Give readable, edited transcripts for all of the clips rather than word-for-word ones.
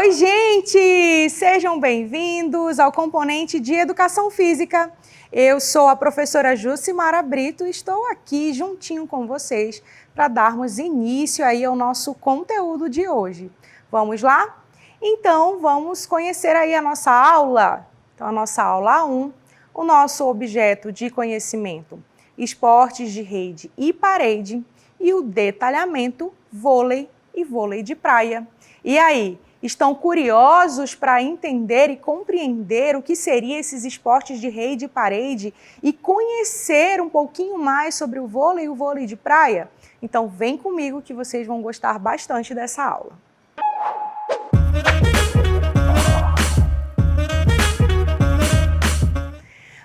Oi, gente! Sejam bem-vindos ao componente de Educação Física. Eu sou a professora Jucimara Brito e estou aqui juntinho com vocês para darmos início aí ao nosso conteúdo de hoje. Vamos lá? Então, vamos conhecer aí a nossa aula. Então, a nossa aula 1, o nosso objeto de conhecimento, esportes de rede e parede, e o detalhamento, vôlei e vôlei de praia. E aí, estão curiosos para entender e compreender o que seriam esses esportes de rede e parede e conhecer um pouquinho mais sobre o vôlei e o vôlei de praia? Então, vem comigo que vocês vão gostar bastante dessa aula.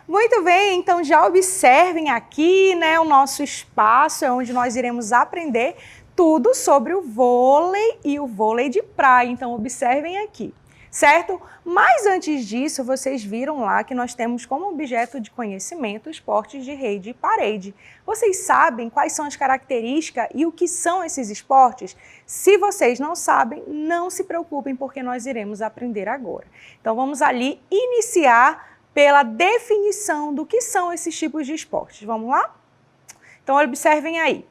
Muito bem, então já observem aqui, né, o nosso espaço é onde nós iremos aprender tudo sobre o vôlei e o vôlei de praia. Então observem aqui, certo? Mas antes disso, vocês viram lá que nós temos como objeto de conhecimento esportes de rede e parede. Vocês sabem quais são as características e o que são esses esportes? Se vocês não sabem, não se preocupem porque nós iremos aprender agora. Então vamos ali iniciar pela definição do que são esses tipos de esportes. Vamos lá? Então, observem aí.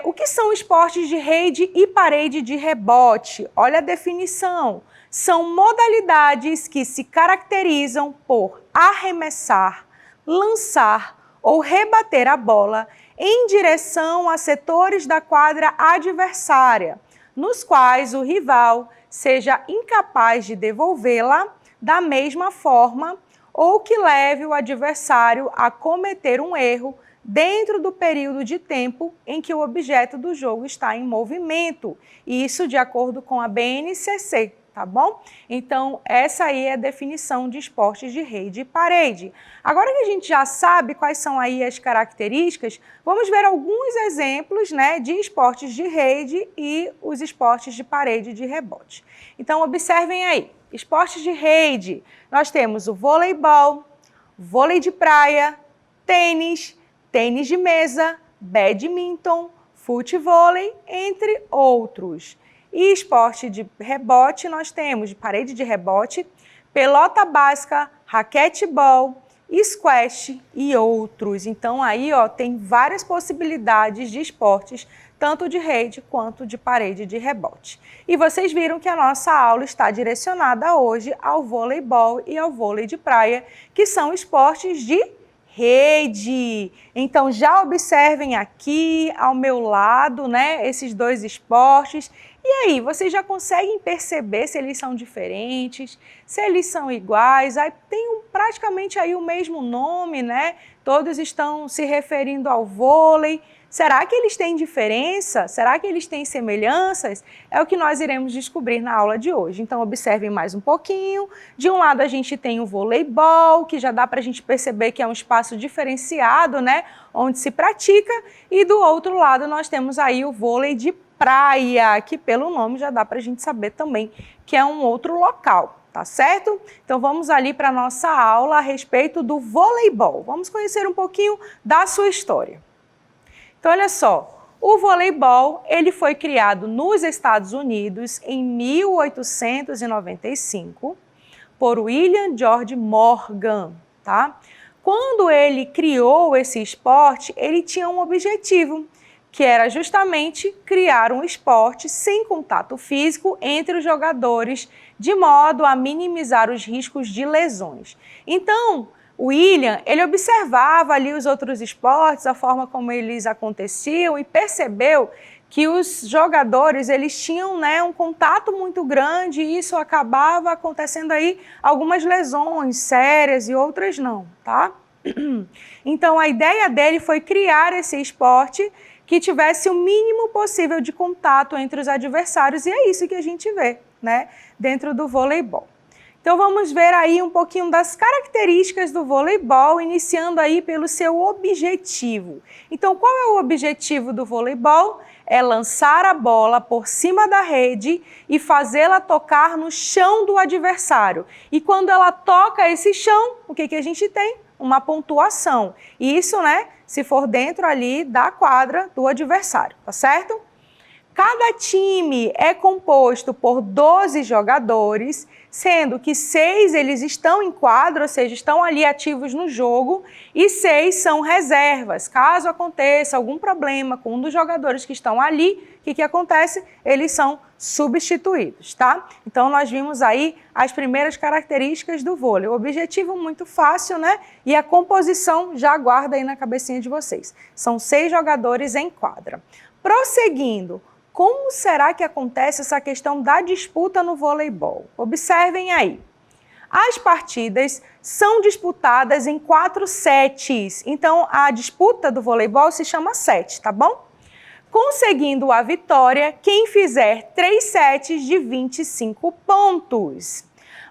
O que são esportes de rede e parede de rebote? Olha a definição. São modalidades que se caracterizam por arremessar, lançar ou rebater a bola em direção a setores da quadra adversária, nos quais o rival seja incapaz de devolvê-la da mesma forma ou que leve o adversário a cometer um erro dentro do período de tempo em que o objeto do jogo está em movimento. Isso de acordo com a BNCC, tá bom? Então, essa aí é a definição de esportes de rede e parede. Agora que a gente já sabe quais são aí as características, vamos ver alguns exemplos, né, de esportes de rede e os esportes de parede de rebote. Então, observem aí. Esportes de rede, nós temos o voleibol, vôlei de praia, tênis, tênis de mesa, badminton, futevôlei, entre outros. E esporte de rebote, nós temos de parede de rebote, pelota basca, raquetebol, squash e outros. Então aí ó, tem várias possibilidades de esportes, tanto de rede quanto de parede de rebote. E vocês viram que a nossa aula está direcionada hoje ao voleibol e ao vôlei de praia, que são esportes de rede. Então já observem aqui ao meu lado, né, esses dois esportes. E aí, vocês já conseguem perceber se eles são diferentes, se eles são iguais? Aí tem praticamente aí o mesmo nome, né? Todos estão se referindo ao vôlei. Será que eles têm diferença? Será que eles têm semelhanças? É o que nós iremos descobrir na aula de hoje. Então, observem mais um pouquinho. De um lado, a gente tem o voleibol, que já dá para a gente perceber que é um espaço diferenciado, né? Onde se pratica. E do outro lado, nós temos aí o vôlei de praia, que pelo nome já dá para a gente saber também que é um outro local, tá certo? Então, vamos ali para a nossa aula a respeito do voleibol. Vamos conhecer um pouquinho da sua história. Então, olha só, o voleibol ele foi criado nos Estados Unidos em 1895 por William George Morgan, tá? Quando ele criou esse esporte, ele tinha um objetivo, que era justamente criar um esporte sem contato físico entre os jogadores, de modo a minimizar os riscos de lesões. Então, William, ele observava ali os outros esportes, a forma como eles aconteciam e percebeu que os jogadores, eles tinham, né, um contato muito grande e isso acabava acontecendo aí algumas lesões sérias e outras não, tá? Então, a ideia dele foi criar esse esporte que tivesse o mínimo possível de contato entre os adversários e é isso que a gente vê, né, dentro do voleibol. Então vamos ver aí um pouquinho das características do voleibol, iniciando aí pelo seu objetivo. Então qual é o objetivo do voleibol? É lançar a bola por cima da rede e fazê-la tocar no chão do adversário. E quando ela toca esse chão, o que a gente tem? Uma pontuação. E isso, né, se for dentro ali da quadra do adversário, tá certo? Cada time é composto por 12 jogadores, sendo que 6 eles estão em quadra, ou seja, estão ali ativos no jogo, e 6 são reservas. Caso aconteça algum problema com um dos jogadores que estão ali, o que acontece? Eles são substituídos, tá? Então, nós vimos aí as primeiras características do vôlei. O objetivo muito fácil, né? E a composição já guarda aí na cabecinha de vocês. São 6 jogadores em quadra. Prosseguindo, como será que acontece essa questão da disputa no voleibol? Observem aí. As partidas são disputadas em 4 sets. Então, a disputa do voleibol se chama set, tá bom? Conseguindo a vitória, quem fizer 3 sets de 25 pontos.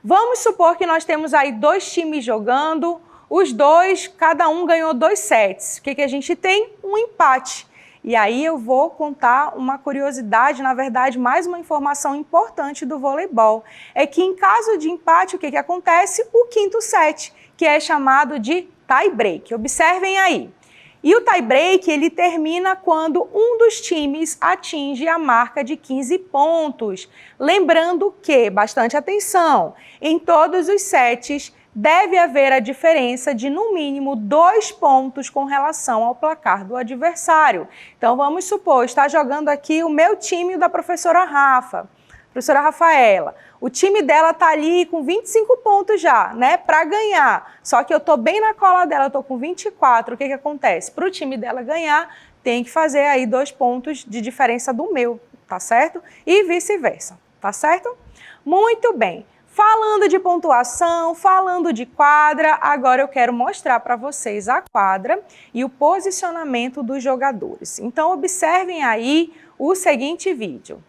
Vamos supor que nós temos aí 2 times jogando, os dois, cada um ganhou 2 sets. O que a gente tem? Um empate. E aí eu vou contar uma curiosidade, na verdade, mais uma informação importante do voleibol. É que em caso de empate, o que acontece? O 5º set, que é chamado de tie break. Observem aí. E o tie break, ele termina quando um dos times atinge a marca de 15 pontos. Lembrando que, bastante atenção, em todos os sets deve haver a diferença de no mínimo 2 pontos com relação ao placar do adversário. Então vamos supor, está jogando aqui o meu time e o da professora Rafa, professora Rafaela. O time dela está ali com 25 pontos já, né, para ganhar. Só que eu estou bem na cola dela, eu estou com 24. O que acontece? Para o time dela ganhar, tem que fazer aí 2 pontos de diferença do meu, tá certo? E vice-versa, tá certo? Muito bem. Falando de pontuação, falando de quadra, agora eu quero mostrar para vocês a quadra e o posicionamento dos jogadores. Então, observem aí o seguinte vídeo.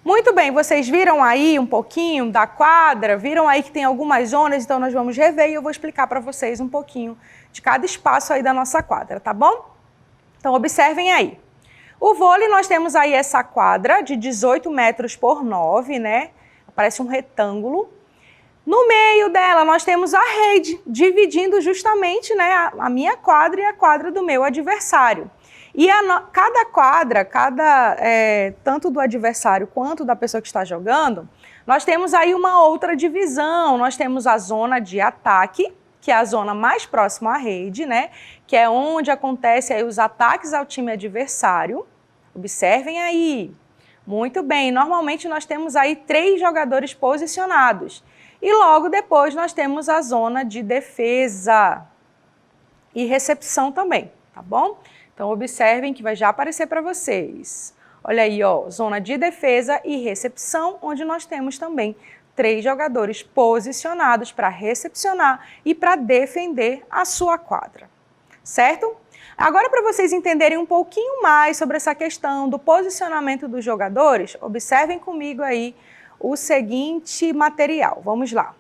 Muito bem, vocês viram aí um pouquinho da quadra, viram aí que tem algumas zonas, então nós vamos rever e eu vou explicar para vocês um pouquinho de cada espaço aí da nossa quadra, tá bom? Então observem aí. O vôlei, nós temos aí essa quadra de 18 metros por 9, né? Parece um retângulo. No meio dela nós temos a rede, dividindo justamente, né, a minha quadra e a quadra do meu adversário. E cada quadra, tanto do adversário quanto da pessoa que está jogando, nós temos aí uma outra divisão. Nós temos a zona de ataque, que é a zona mais próxima à rede, né? Que é onde acontecem aí os ataques ao time adversário. Observem aí. Muito bem, normalmente nós temos aí 3 jogadores posicionados. E logo depois nós temos a zona de defesa e recepção também, tá bom? Então, observem que vai já aparecer para vocês. Olha aí, ó, zona de defesa e recepção, onde nós temos também 3 jogadores posicionados para recepcionar e para defender a sua quadra, certo? Agora, para vocês entenderem um pouquinho mais sobre essa questão do posicionamento dos jogadores, observem comigo aí o seguinte material. Vamos lá.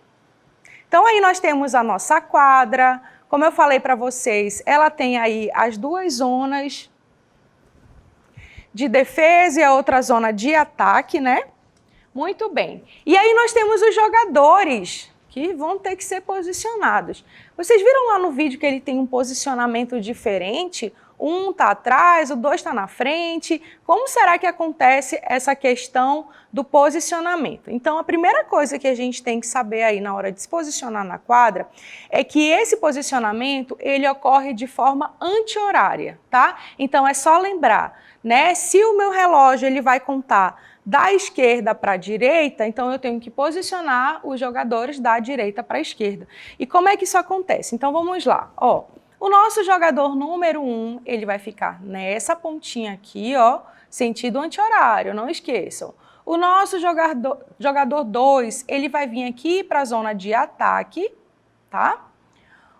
Então, aí nós temos a nossa quadra. Como eu falei para vocês, ela tem aí as 2 zonas de defesa e a outra zona de ataque, né? Muito bem. E aí nós temos os jogadores que vão ter que ser posicionados. Vocês viram lá no vídeo que ele tem um posicionamento diferente? Um está atrás, o 2 está na frente. Como será que acontece essa questão do posicionamento? Então, a primeira coisa que a gente tem que saber aí na hora de se posicionar na quadra é que esse posicionamento, ele ocorre de forma anti-horária, tá? Então, é só lembrar, né? Se o meu relógio ele vai contar da esquerda para a direita, então eu tenho que posicionar os jogadores da direita para a esquerda. E como é que isso acontece? Então, vamos lá, ó. O nosso jogador número 1, ele vai ficar nessa pontinha aqui, ó, sentido anti-horário, não esqueçam. O nosso jogador 2, ele vai vir aqui para a zona de ataque, tá?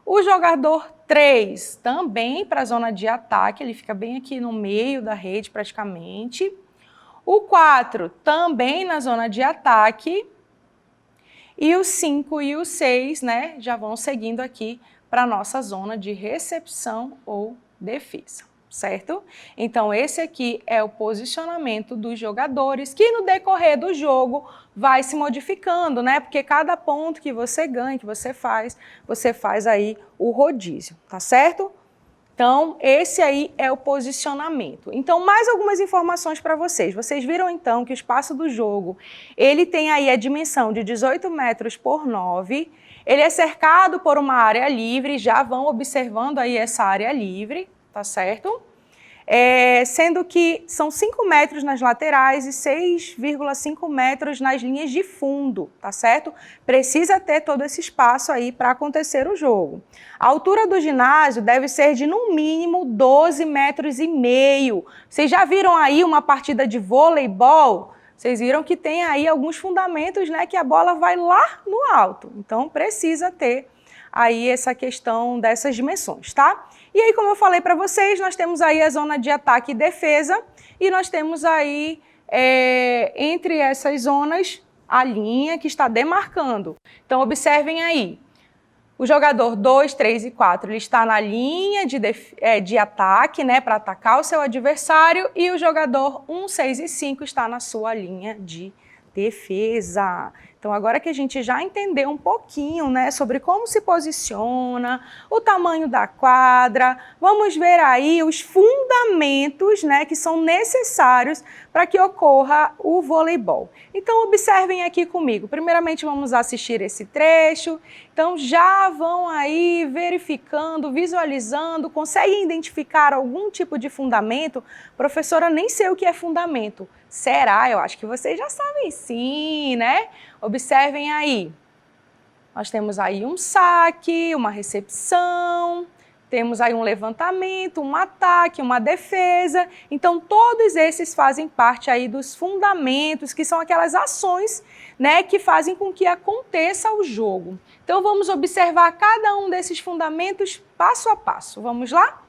O jogador 3 também para a zona de ataque, ele fica bem aqui no meio da rede praticamente. O 4 também na zona de ataque. E o 5 e o 6, né, já vão seguindo aqui para a nossa zona de recepção ou defesa, certo? Então, esse aqui é o posicionamento dos jogadores, que no decorrer do jogo vai se modificando, né? Porque cada ponto que você ganha, que você faz aí o rodízio, tá certo? Então, esse aí é o posicionamento. Então, mais algumas informações para vocês. Vocês viram, então, que o espaço do jogo, ele tem aí a dimensão de 18 metros por 9, ele é cercado por uma área livre, já vão observando aí essa área livre, tá certo? Sendo que são 5 metros nas laterais e 6,5 metros nas linhas de fundo, tá certo? Precisa ter todo esse espaço aí para acontecer o jogo. A altura do ginásio deve ser de, no mínimo, 12,5 metros. Vocês já viram aí uma partida de voleibol? Vocês viram que tem aí alguns fundamentos, né, que a bola vai lá no alto. Então, precisa ter aí essa questão dessas dimensões, tá? E aí, como eu falei para vocês, nós temos aí a zona de ataque e defesa, e nós temos aí, entre essas zonas, a linha que está demarcando. Então, observem aí, o jogador 2, 3 e 4, ele está na linha de ataque, né, para atacar o seu adversário, e o jogador 1, 6 e 5 está na sua linha de defesa. Então, agora que a gente já entendeu um pouquinho, né, sobre como se posiciona, o tamanho da quadra, vamos ver aí os fundamentos, né, que são necessários para que ocorra o voleibol. Então, observem aqui comigo. Primeiramente, vamos assistir esse trecho. Então, já vão aí verificando, visualizando, conseguem identificar algum tipo de fundamento? Professora, nem sei o que é fundamento. Será? Eu acho que vocês já sabem sim, né? Observem aí. Nós temos aí um saque, uma recepção, temos aí um levantamento, um ataque, uma defesa. Então, todos esses fazem parte aí dos fundamentos, que são aquelas ações, né, que fazem com que aconteça o jogo. Então, vamos observar cada um desses fundamentos passo a passo. Vamos lá?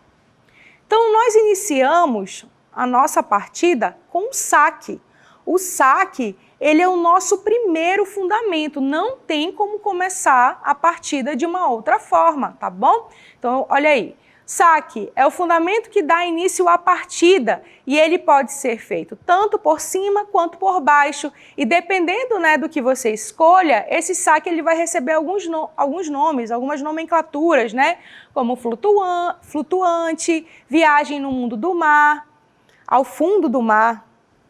Então, nós iniciamos a nossa partida com o saque. O saque, ele é o nosso primeiro fundamento, não tem como começar a partida de uma outra forma, tá bom? Então, olha aí, saque é o fundamento que dá início à partida e ele pode ser feito tanto por cima quanto por baixo e dependendo, né, do que você escolha, esse saque ele vai receber alguns nomes, algumas nomenclaturas, né, como flutuante, viagem no mundo do mar, ao fundo do mar,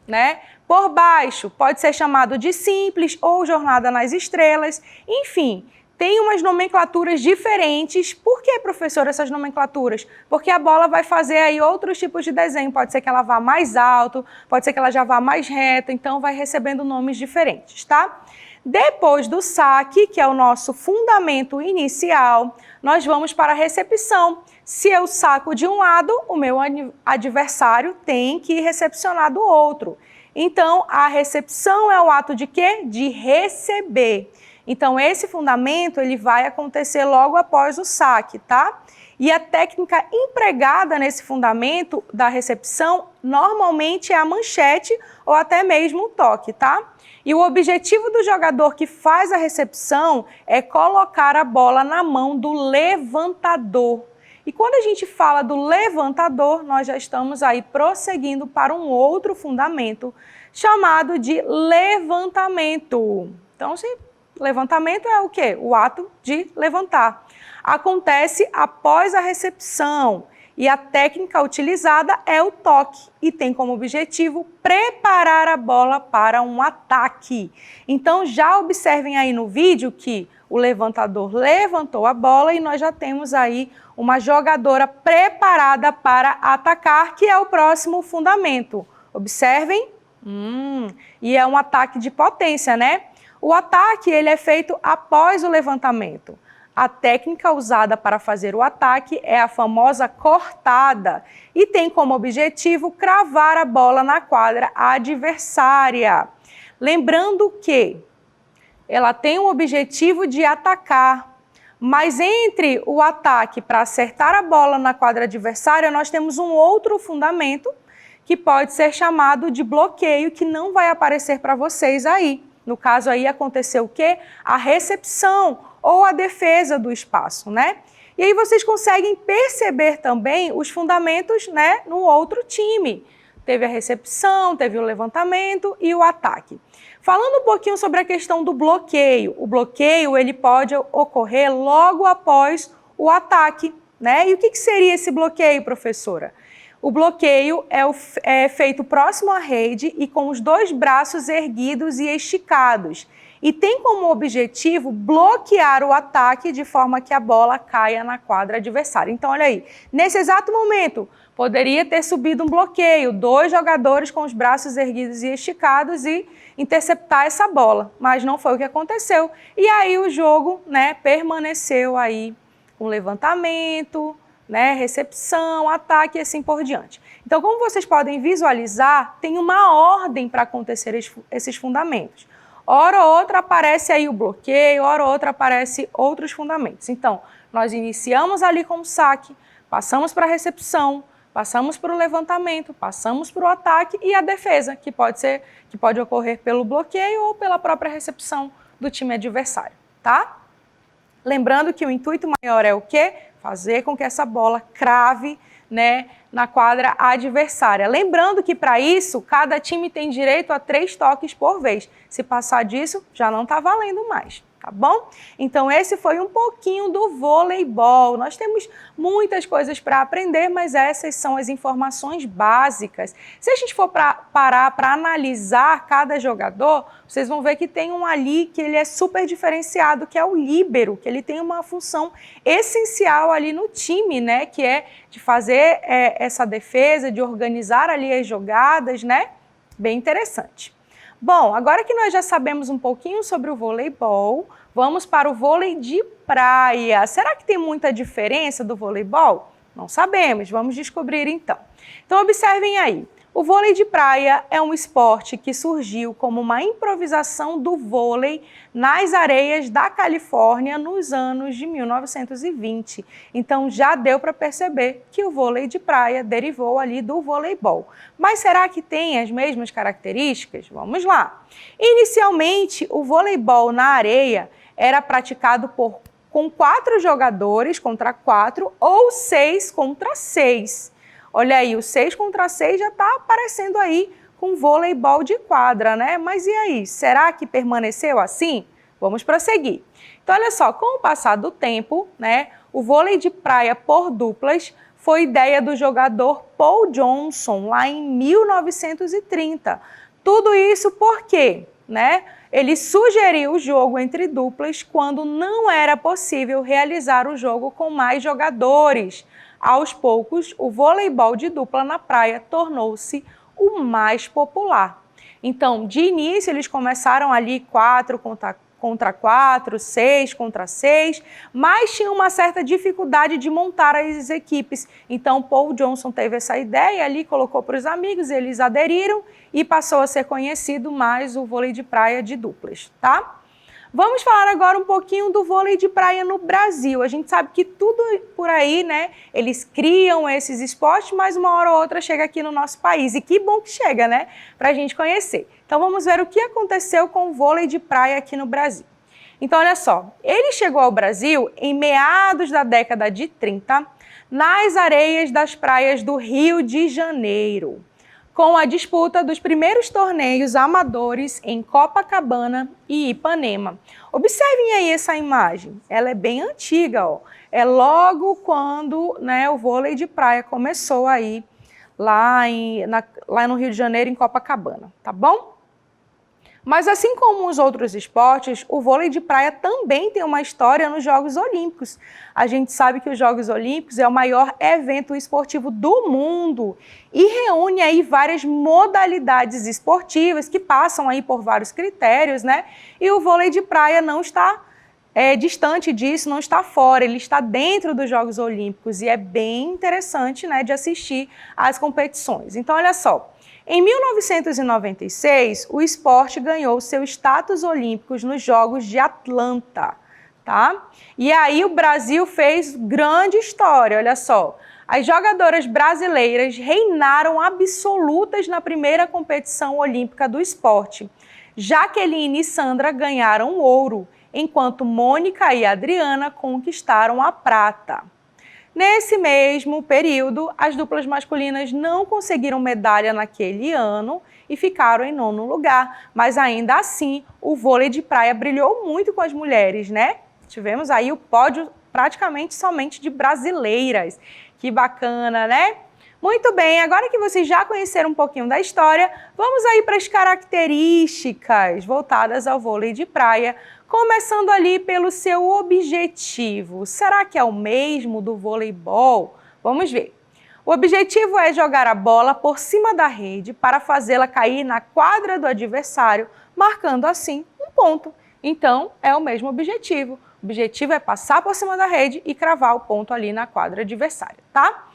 né? Por baixo, pode ser chamado de simples ou jornada nas estrelas, enfim, tem umas nomenclaturas diferentes. Por que, professora, essas nomenclaturas? Porque a bola vai fazer aí outros tipos de desenho, pode ser que ela vá mais alto, pode ser que ela já vá mais reta, então vai recebendo nomes diferentes, tá? Depois do saque, que é o nosso fundamento inicial, nós vamos para a recepção. Se eu saco de um lado, o meu adversário tem que recepcionar do outro. Então, a recepção é o ato de quê? De receber. Então, esse fundamento ele vai acontecer logo após o saque, tá? E a técnica empregada nesse fundamento da recepção normalmente é a manchete ou até mesmo o toque, tá? E o objetivo do jogador que faz a recepção é colocar a bola na mão do levantador. E quando a gente fala do levantador, nós já estamos aí prosseguindo para um outro fundamento chamado de levantamento. Então, levantamento é o quê? O ato de levantar. Acontece após a recepção e a técnica utilizada é o toque e tem como objetivo preparar a bola para um ataque. Então, já observem aí no vídeo que o levantador levantou a bola e nós já temos aí uma jogadora preparada para atacar, que é o próximo fundamento. Observem. E é um ataque de potência, né? O ataque ele é feito após o levantamento. A técnica usada para fazer o ataque é a famosa cortada e tem como objetivo cravar a bola na quadra adversária. Lembrando que ela tem o objetivo de atacar, mas entre o ataque para acertar a bola na quadra adversária, nós temos um outro fundamento que pode ser chamado de bloqueio, que não vai aparecer para vocês aí. No caso aí aconteceu o quê? A recepção ou a defesa do espaço, né? E aí vocês conseguem perceber também os fundamentos, né, no outro time. Teve a recepção, teve o levantamento e o ataque. Falando um pouquinho sobre a questão do bloqueio. O bloqueio ele pode ocorrer logo após o ataque, né? E o que seria esse bloqueio, professora? O bloqueio é feito próximo à rede e com os dois braços erguidos e esticados. E tem como objetivo bloquear o ataque de forma que a bola caia na quadra adversária. Então, olha aí, nesse exato momento, poderia ter subido um bloqueio, 2 jogadores com os braços erguidos e esticados e interceptar essa bola, mas não foi o que aconteceu. E aí o jogo, né, permaneceu aí com levantamento, né, recepção, ataque e assim por diante. Então, como vocês podem visualizar, tem uma ordem para acontecer esses fundamentos. Hora ou outra aparece aí o bloqueio, hora ou outra aparece outros fundamentos. Então, nós iniciamos ali com o saque, passamos para a recepção, passamos para o levantamento, passamos para o ataque e a defesa, que pode ocorrer pelo bloqueio ou pela própria recepção do time adversário, tá? Lembrando que o intuito maior é o quê? Fazer com que essa bola crave, né, na quadra adversária. Lembrando que para isso, cada time tem direito a 3 toques por vez. Se passar disso, já não está valendo mais, tá bom? Então esse foi um pouquinho do voleibol. Nós temos muitas coisas para aprender, mas essas são as informações básicas. Se a gente for parar para analisar cada jogador, vocês vão ver que tem um ali que ele é super diferenciado, que é o líbero, que ele tem uma função essencial ali no time, né? Que é de fazer essa defesa, de organizar ali as jogadas, né? Bem interessante. Bom, agora que nós já sabemos um pouquinho sobre o voleibol, vamos para o vôlei de praia. Será que tem muita diferença do voleibol? Não sabemos, vamos descobrir então. Então observem aí. O vôlei de praia é um esporte que surgiu como uma improvisação do vôlei nas areias da Califórnia nos anos de 1920. Então já deu para perceber que o vôlei de praia derivou ali do voleibol. Mas será que tem as mesmas características? Vamos lá. Inicialmente, o voleibol na areia era praticado com 4 jogadores contra 4 ou 6 contra 6. Olha aí, o 6 contra 6 já está aparecendo aí com voleibol de quadra, né? Mas e aí, será que permaneceu assim? Vamos prosseguir. Então, olha só, com o passar do tempo, né, o vôlei de praia por duplas foi ideia do jogador Paul Johnson, lá em 1930. Tudo isso por quê? Né? Ele sugeriu o jogo entre duplas quando não era possível realizar o jogo com mais jogadores. Aos poucos, o voleibol de dupla na praia tornou-se o mais popular. Então, de início, eles começaram ali 4 contra 4, 6 contra 6, mas tinha uma certa dificuldade de montar as equipes. Então, Paul Johnson teve essa ideia ali, colocou para os amigos, eles aderiram e passou a ser conhecido mais o vôlei de praia de duplas, tá? Vamos falar agora um pouquinho do vôlei de praia no Brasil. A gente sabe que tudo por aí, né? Eles criam esses esportes, mas uma hora ou outra chega aqui no nosso país. E que bom que chega, né? Para a gente conhecer. Então vamos ver o que aconteceu com o vôlei de praia aqui no Brasil. Então olha só, ele chegou ao Brasil em meados da década de 30, nas areias das praias do Rio de Janeiro, com a disputa dos primeiros torneios amadores em Copacabana e Ipanema. Observem aí essa imagem, ela é bem antiga, ó. É logo quando, né, o vôlei de praia começou aí lá no Rio de Janeiro, em Copacabana, tá bom? Mas assim como os outros esportes, o vôlei de praia também tem uma história nos Jogos Olímpicos. A gente sabe que os Jogos Olímpicos é o maior evento esportivo do mundo e reúne aí várias modalidades esportivas que passam aí por vários critérios, né? E o vôlei de praia não está distante disso, não está fora, ele está dentro dos Jogos Olímpicos e é bem interessante, né, de assistir às competições. Então, olha só. Em 1996, o esporte ganhou seu status olímpico nos Jogos de Atlanta, tá? E aí o Brasil fez grande história, olha só. As jogadoras brasileiras reinaram absolutas na primeira competição olímpica do esporte. Jaqueline e Sandra ganharam ouro enquanto Mônica e Adriana conquistaram a prata. Nesse mesmo período, as duplas masculinas não conseguiram medalha naquele ano e ficaram em 9º lugar, mas ainda assim o vôlei de praia brilhou muito com as mulheres, né? Tivemos aí o pódio praticamente somente de brasileiras. Que bacana, né? Muito bem, agora que vocês já conheceram um pouquinho da história, vamos aí para as características voltadas ao vôlei de praia, começando ali pelo seu objetivo. Será que é o mesmo do voleibol? Vamos ver. O objetivo é jogar a bola por cima da rede para fazê-la cair na quadra do adversário, marcando assim um ponto. Então, é o mesmo objetivo. O objetivo é passar por cima da rede e cravar o ponto ali na quadra adversária, tá?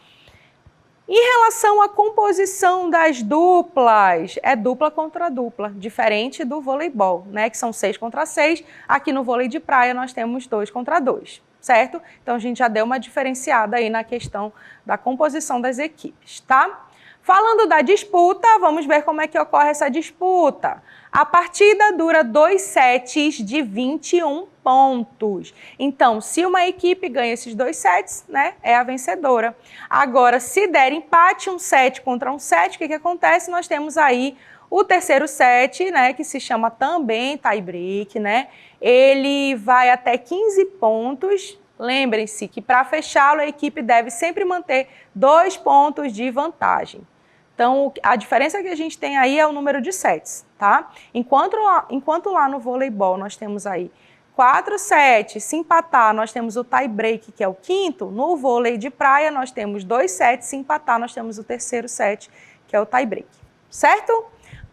Em relação à composição das duplas, é dupla contra dupla, diferente do voleibol, né, que são 6 contra 6. Aqui no vôlei de praia nós temos 2 contra 2, certo? Então a gente já deu uma diferenciada aí na questão da composição das equipes, tá? Falando da disputa, vamos ver como é que ocorre essa disputa. A partida dura 2 sets de 21 pontos. Então, se uma equipe ganha esses 2 sets, né, é a vencedora. Agora, se der empate, um set contra um set, o que acontece? Nós temos aí o terceiro set, né, que se chama também tie-break, né? Ele vai até 15 pontos. Lembrem-se que para fechá-lo, a equipe deve sempre manter 2 pontos de vantagem. Então, a diferença que a gente tem aí é o número de sets, tá? Enquanto lá no voleibol nós temos aí 4 sets, se empatar nós temos o tie-break, que é o 5º, no vôlei de praia nós temos 2 sets, se empatar nós temos o terceiro set, que é o tie-break, certo?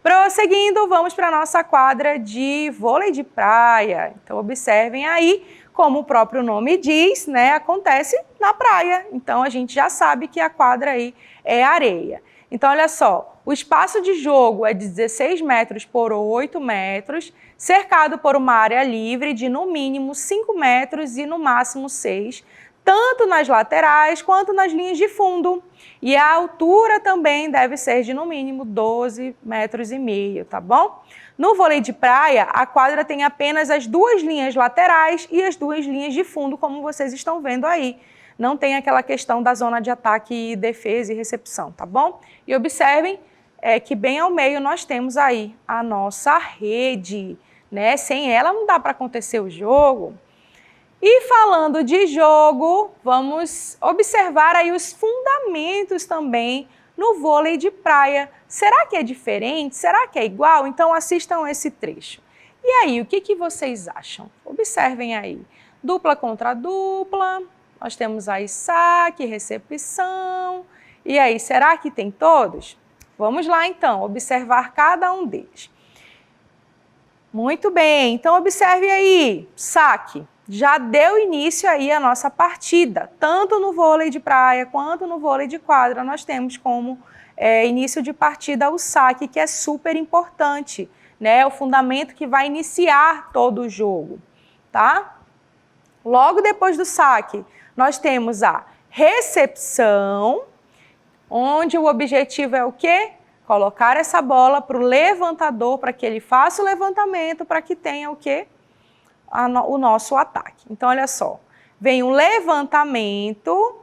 Prosseguindo, vamos para a nossa quadra de vôlei de praia. Então, observem aí, como o próprio nome diz, né, acontece na praia. Então, a gente já sabe que a quadra aí é areia. Então, olha só, o espaço de jogo é de 16 metros por 8 metros, cercado por uma área livre de no mínimo 5 metros e no máximo 6, tanto nas laterais quanto nas linhas de fundo. E a altura também deve ser de no mínimo 12,5 metros, tá bom? No vôlei de praia, a quadra tem apenas as 2 linhas laterais e as 2 linhas de fundo, como vocês estão vendo aí. Não tem aquela questão da zona de ataque, defesa e recepção, tá bom? E observem que bem ao meio nós temos aí a nossa rede, né? Sem ela não dá para acontecer o jogo. E falando de jogo, vamos observar aí os fundamentos também no vôlei de praia. Será que é diferente? Será que é igual? Então assistam esse trecho. E aí, o que vocês acham? Observem aí. Dupla contra dupla. Nós temos aí saque, recepção. E aí, será que tem todos? Vamos lá, então, observar cada um deles. Muito bem, então observe aí, saque. Já deu início aí a nossa partida, tanto no vôlei de praia quanto no vôlei de quadra. Nós temos como início de partida o saque, que é super importante, né? O fundamento que vai iniciar todo o jogo, tá? Logo depois do saque, nós temos a recepção, onde o objetivo é o quê? Colocar essa bola para o levantador, para que ele faça o levantamento, para que tenha o quê? O nosso ataque. Então, olha só, vem o levantamento,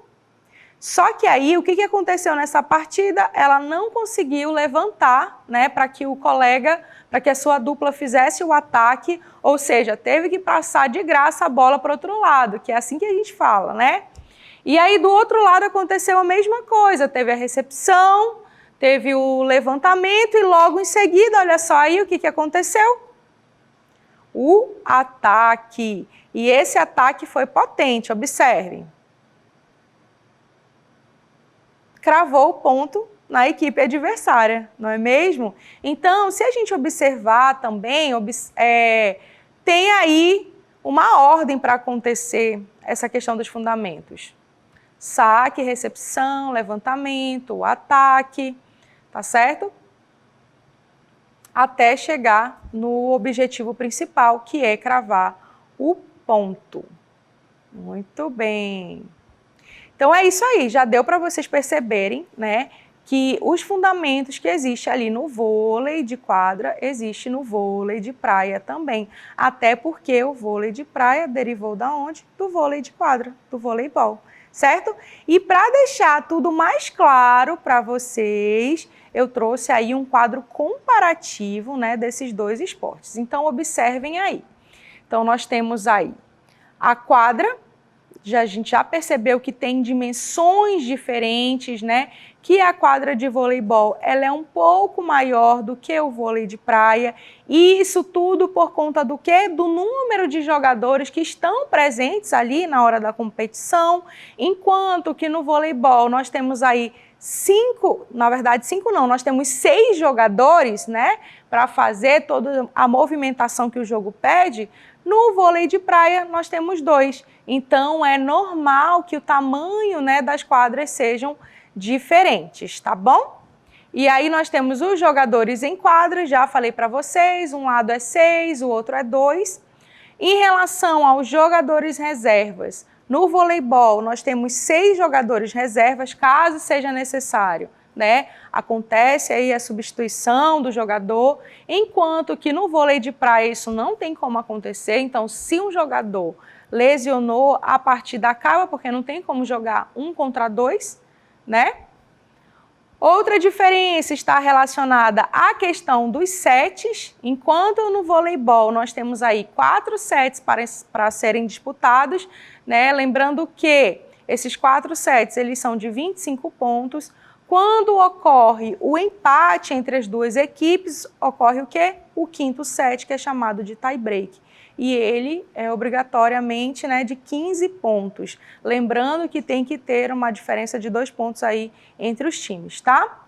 só que aí, o que aconteceu nessa partida? Ela não conseguiu levantar, né, para que o colega, para que a sua dupla fizesse o ataque, ou seja, teve que passar de graça a bola para o outro lado, que é assim que a gente fala, né? E aí, do outro lado, aconteceu a mesma coisa, teve a recepção, teve o levantamento e logo em seguida, olha só aí o que aconteceu? O ataque. E esse ataque foi potente, observem. Cravou o ponto na equipe adversária, não é mesmo? Então, se a gente observar também, tem aí uma ordem para acontecer essa questão dos fundamentos. Saque, recepção, levantamento, ataque, tá certo? Até chegar no objetivo principal, que é cravar o ponto. Muito bem. Então é isso aí, já deu para vocês perceberem, né, que os fundamentos que existem ali no vôlei de quadra, existe no vôlei de praia também. Até porque o vôlei de praia derivou da onde? Do vôlei de quadra, do voleibol, certo? E para deixar tudo mais claro para vocês, eu trouxe aí um quadro comparativo, né, desses dois esportes. Então, observem aí. Então, nós temos aí a quadra, a gente já percebeu que tem dimensões diferentes, né? Que a quadra de voleibol, ela é um pouco maior do que o vôlei de praia. E isso tudo por conta do quê? Do número de jogadores que estão presentes ali na hora da competição. Enquanto que no voleibol nós temos aí nós temos 6 jogadores, né? Para fazer toda a movimentação que o jogo pede. No vôlei de praia, nós temos 2. Então, é normal que o tamanho, né, das quadras sejam diferentes, tá bom? E aí, nós temos os jogadores em quadra, já falei para vocês, um lado é 6, o outro é 2. Em relação aos jogadores reservas, no voleibol, nós temos 6 jogadores reservas, caso seja necessário, né? Acontece aí a substituição do jogador, enquanto que no vôlei de praia isso não tem como acontecer. Então, se um jogador lesionou, a partida acaba, porque não tem como jogar 1 contra 2, né? Outra diferença está relacionada à questão dos sets, enquanto no voleibol nós temos aí 4 sets para serem disputados, né? Lembrando que esses 4 sets eles são de 25 pontos. Quando ocorre o empate entre as duas equipes, ocorre o quê? O 5º set, que é chamado de tie break. E ele é obrigatoriamente, né, de 15 pontos. Lembrando que tem que ter uma diferença de 2 pontos aí entre os times, tá?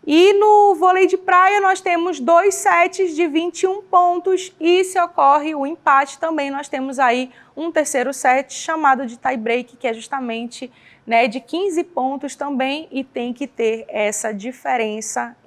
E no vôlei de praia nós temos 2 sets de 21 pontos e se ocorre o empate também nós temos aí um 3º set chamado de tie break, que é justamente, né, de 15 pontos também e tem que ter essa diferença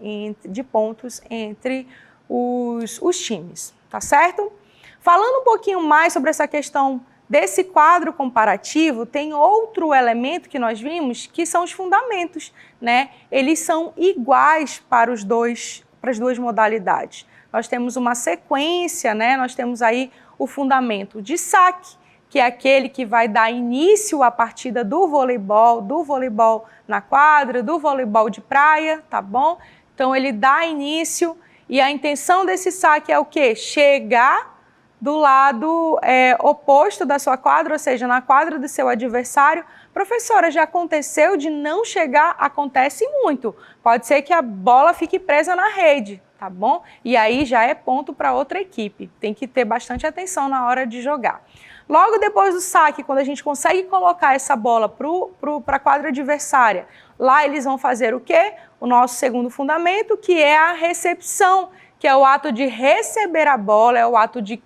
de pontos entre os times, tá certo? Falando um pouquinho mais sobre essa questão desse quadro comparativo, tem outro elemento que nós vimos, que são os fundamentos, né? Eles são iguais para as duas modalidades. Nós temos uma sequência, né? Nós temos aí o fundamento de saque, que é aquele que vai dar início à partida do voleibol na quadra, do voleibol de praia, tá bom? Então ele dá início e a intenção desse saque é o quê? Chegar do lado oposto da sua quadra, ou seja, na quadra do seu adversário. Professora, já aconteceu de não chegar? Acontece muito. Pode ser que a bola fique presa na rede, tá bom? E aí já é ponto para outra equipe. Tem que ter bastante atenção na hora de jogar. Logo depois do saque, quando a gente consegue colocar essa bola para a quadra adversária, lá eles vão fazer o quê? O nosso segundo fundamento, que é a recepção, que é o ato de receber a bola, é o ato de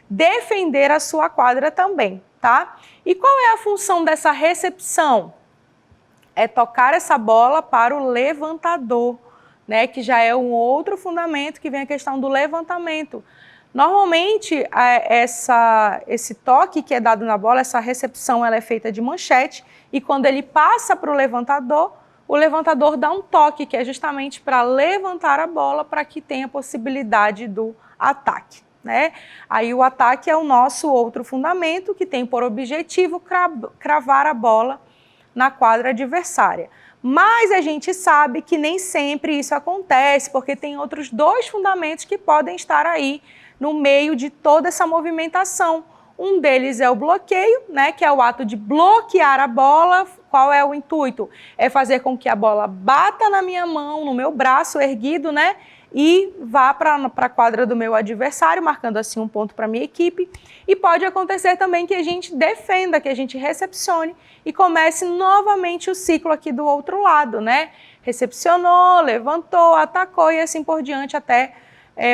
defender a sua quadra também, tá? E qual é a função dessa recepção? É tocar essa bola para o levantador, né? Que já é um outro fundamento que vem a questão do levantamento. Normalmente, esse toque que é dado na bola, essa recepção, ela é feita de manchete e quando ele passa para o levantador dá um toque, que é justamente para levantar a bola para que tenha possibilidade do ataque. Né? Aí o ataque é o nosso outro fundamento que tem por objetivo cravar a bola na quadra adversária. Mas a gente sabe que nem sempre isso acontece, porque tem outros 2 fundamentos que podem estar aí no meio de toda essa movimentação. Um deles é o bloqueio, né, que é o ato de bloquear a bola. Qual é o intuito? É fazer com que a bola bata na minha mão, no meu braço erguido, né? E vá para a quadra do meu adversário, marcando assim um ponto para a minha equipe. E pode acontecer também que a gente defenda, que a gente recepcione e comece novamente o ciclo aqui do outro lado, né? Recepcionou, levantou, atacou e assim por diante até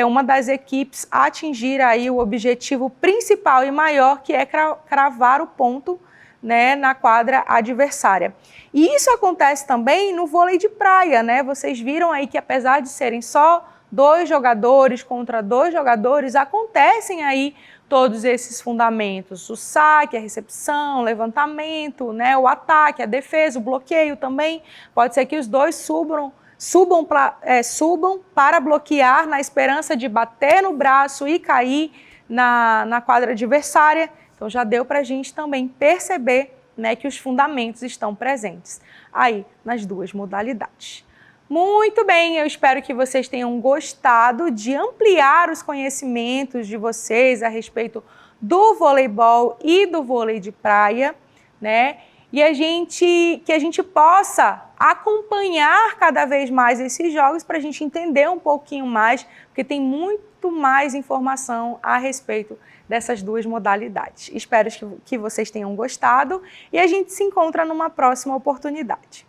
uma das equipes atingir aí o objetivo principal e maior, que é cravar o ponto, né, na quadra adversária. E isso acontece também no vôlei de praia, né? Vocês viram aí que apesar de serem só 2 jogadores contra 2 jogadores, acontecem aí todos esses fundamentos, o saque, a recepção, o levantamento, né, o ataque, a defesa, o bloqueio também. Pode ser que os dois subam para bloquear na esperança de bater no braço e cair na quadra adversária. Então já deu para a gente também perceber, né, que os fundamentos estão presentes aí nas duas modalidades. Muito bem, eu espero que vocês tenham gostado de ampliar os conhecimentos de vocês a respeito do voleibol e do vôlei de praia, né? E que a gente possa acompanhar cada vez mais esses jogos para a gente entender um pouquinho mais, porque tem muito mais informação a respeito dessas duas modalidades. Espero que vocês tenham gostado e a gente se encontra numa próxima oportunidade.